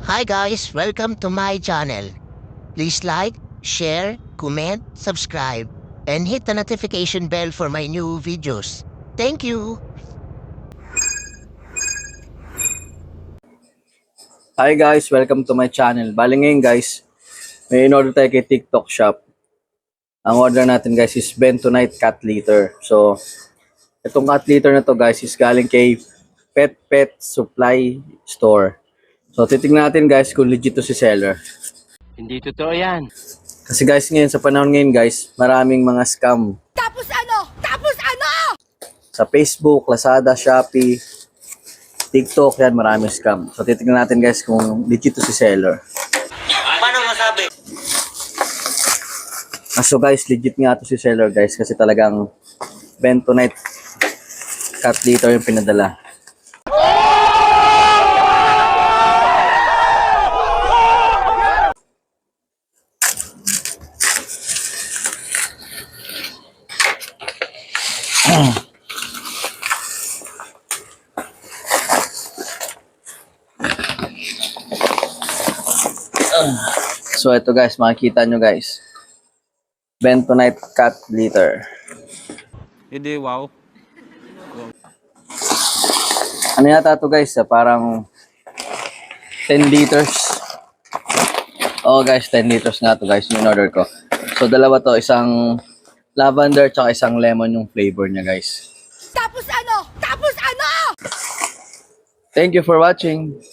Hi guys, welcome to my channel. Please like, share, comment, subscribe, and hit the notification bell for my new videos. Thank you! Hi guys, welcome to my channel. Bali ngayon guys, may in-order tayo kay TikTok Shop. Ang order natin guys is Bentonite cat litter. So, itong cat litter na to guys is galing kay Pet Supply Store. So, titignan natin guys kung legit to si seller. Hindi totoo yan. Kasi guys ngayon, sa panahon ngayon guys, maraming mga scam. Tapos ano? Tapos ano? Sa Facebook, Lazada, Shopee, TikTok, yan maraming scam. So, titignan natin guys kung legit to si seller. Paano masabi? So guys, legit nga to si seller guys kasi talagang Bentonite cat litter yung pinadala. So ito guys, makikita nyo guys. Bentonite cat litter. Hindi, wow. Ano yata to guys? Parang 10 liters. Oh guys, 10 liters nga to guys yung order ko. So dalawa to, isang lavender tsaka isang lemon yung flavor niya guys. Tapos ano? Tapos ano? Thank you for watching.